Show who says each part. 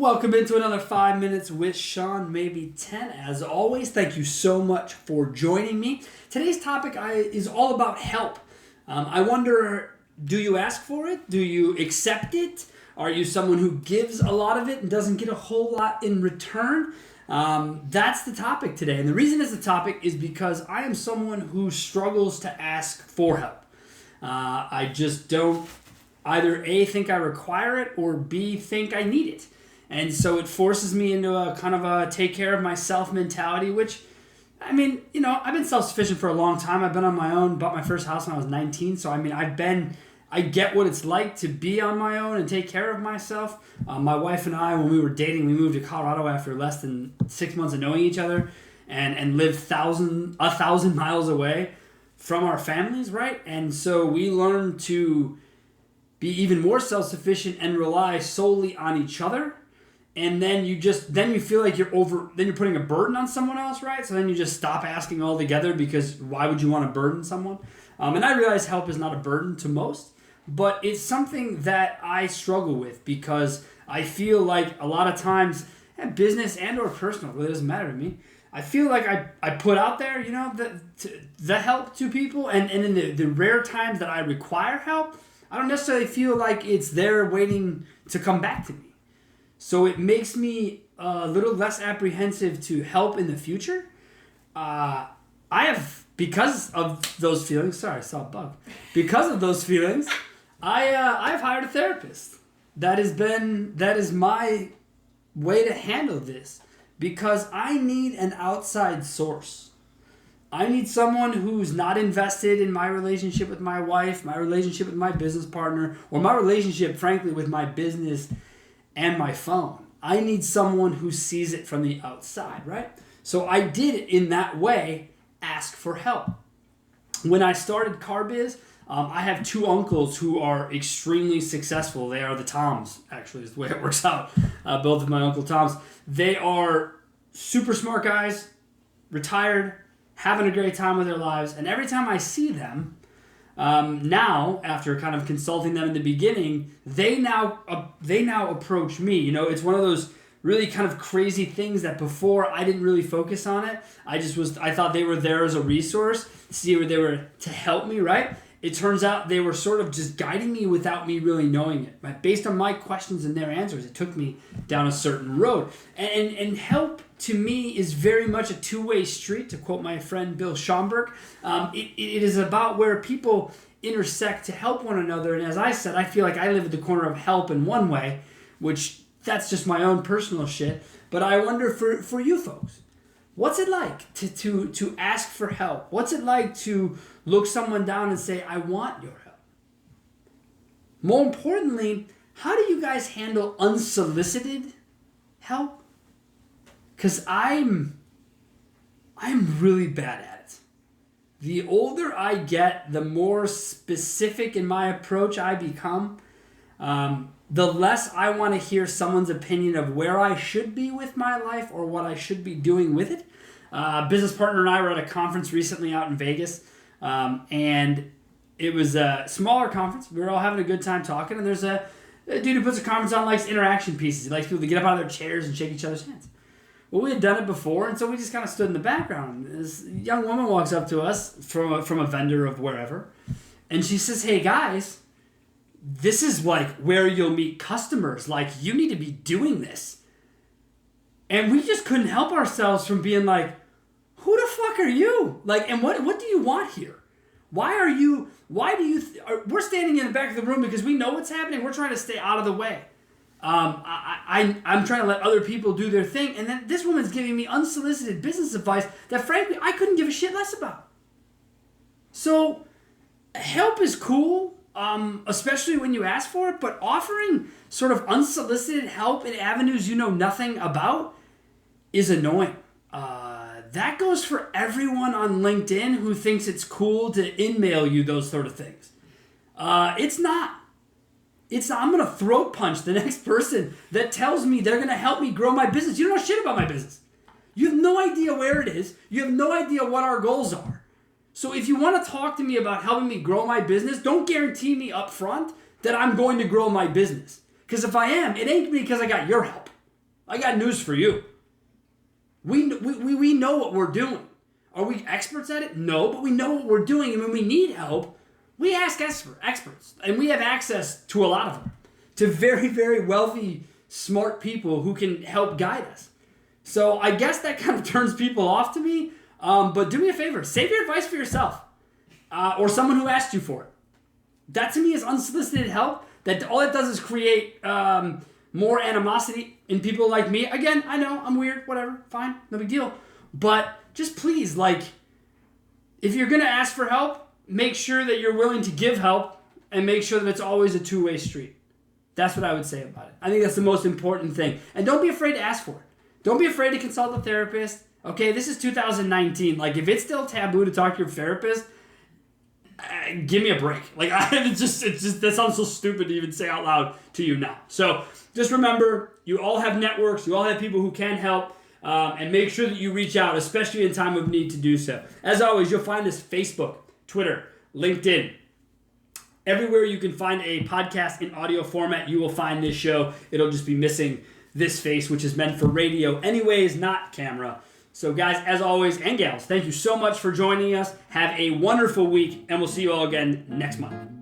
Speaker 1: Welcome into another 5 minutes with Sean, maybe 10. As always, thank you so much for joining me. Today's topic is all about help. I wonder, do you ask for it? Do you accept it? Are you someone who gives a lot of it and doesn't get a whole lot in return? That's the topic today. And the reason it's the topic is because I am someone who struggles to ask for help. I just don't either A, think I require it, or B, think I need it. And so it forces me into a kind of a take care of myself mentality, which, I mean, you know, I've been self-sufficient for a long time. I've been on my own, bought my first house when I was 19. So, I mean, I get what it's like to be on my own and take care of myself. My wife and I, when we were dating, we moved to Colorado after less than 6 months of knowing each other and lived a thousand miles away from our families, right? And so we learned to be even more self-sufficient and rely solely on each other. And then you feel like you're putting a burden on someone else, right? So then you just stop asking altogether because why would you want to burden someone? And I realize help is not a burden to most, but it's something that I struggle with because I feel like a lot of times, business and or personal, really doesn't matter to me. I feel like I put out there, you know, the help to people, and in the rare times that I require help, I don't necessarily feel like it's there waiting to come back to me. So it makes me a little less apprehensive to help in the future. Because of those feelings, sorry, I saw a bug. Because of those feelings, I've hired a therapist. That is my way to handle this because I need an outside source. I need someone who's not invested in my relationship with my wife, my relationship with my business partner, or my relationship, frankly, with my business and my phone. I need someone who sees it from the outside, right? So I did, in that way, ask for help. When I started CarBiz, I have two uncles who are extremely successful. They are the Toms, actually, is the way it works out. Both of my Uncle Toms. They are super smart guys, retired, having a great time with their lives. And every time I see them, now, after kind of consulting them in the beginning, they now approach me. You know, it's one of those really kind of crazy things that before I didn't really focus on it. I thought they were there as a resource, see where they were to help me, right? It turns out they were sort of just guiding me without me really knowing it. Right? Based on my questions and their answers, it took me down a certain road. And help, to me, is very much a two-way street, to quote my friend Bill Schomburg. It is about where people intersect to help one another. And as I said, I feel like I live at the corner of help in one way, which that's just my own personal shit. But I wonder for you folks, what's it like to ask for help? What's it like to look someone down and say, I want your help? More importantly, how do you guys handle unsolicited help? Because I'm really bad at it. The older I get, the more specific in my approach I become. The less I want to hear someone's opinion of where I should be with my life or what I should be doing with it. A business partner and I were at a conference recently out in Vegas, and it was a smaller conference. We were all having a good time talking, and there's a dude who puts a conference on, likes interaction pieces. He likes people to get up out of their chairs and shake each other's hands. Well, we had done it before, and so we just kind of stood in the background. This young woman walks up to us from a vendor of wherever, and she says, hey, guys, this is like where you'll meet customers. Like, you need to be doing this. And we just couldn't help ourselves from being like, who the fuck are you? Like, and what do you want here? Why do you, we're standing in the back of the room because we know what's happening. We're trying to stay out of the way. I'm trying to let other people do their thing. And then this woman's giving me unsolicited business advice that frankly, I couldn't give a shit less about. So help is cool. Especially when you ask for it, but offering sort of unsolicited help in avenues you know nothing about is annoying. That goes for everyone on LinkedIn who thinks it's cool to in-mail you those sort of things. It's not. I'm going to throat punch the next person that tells me they're going to help me grow my business. You don't know shit about my business. You have no idea where it is. You have no idea what our goals are. So if you want to talk to me about helping me grow my business, don't guarantee me up front that I'm going to grow my business. Because if I am, it ain't because I got your help. I got news for you. We know what we're doing. Are we experts at it? No, but we know what we're doing, and when we need help, we ask experts, and we have access to a lot of them, to very, very wealthy, smart people who can help guide us. So I guess that kind of turns people off to me, but do me a favor, save your advice for yourself, or someone who asked you for it. That to me is unsolicited help, that all it does is create more animosity in people like me. Again, I know, I'm weird, whatever, fine, no big deal, but just please, like, if you're going to ask for help, make sure that you're willing to give help and make sure that it's always a two-way street. That's what I would say about it. I think that's the most important thing. And don't be afraid to ask for it. Don't be afraid to consult a therapist. Okay, this is 2019. Like, if it's still taboo to talk to your therapist, give me a break. Like, it's just that sounds so stupid to even say out loud to you now. So just remember, you all have networks. You all have people who can help. And make sure that you reach out, especially in time of need to do so. As always, you'll find us Facebook, Twitter, LinkedIn. Everywhere you can find a podcast in audio format, you will find this show. It'll just be missing this face, which is meant for radio anyways, not camera. So guys, as always, and gals, thank you so much for joining us. Have a wonderful week, and we'll see you all again next month.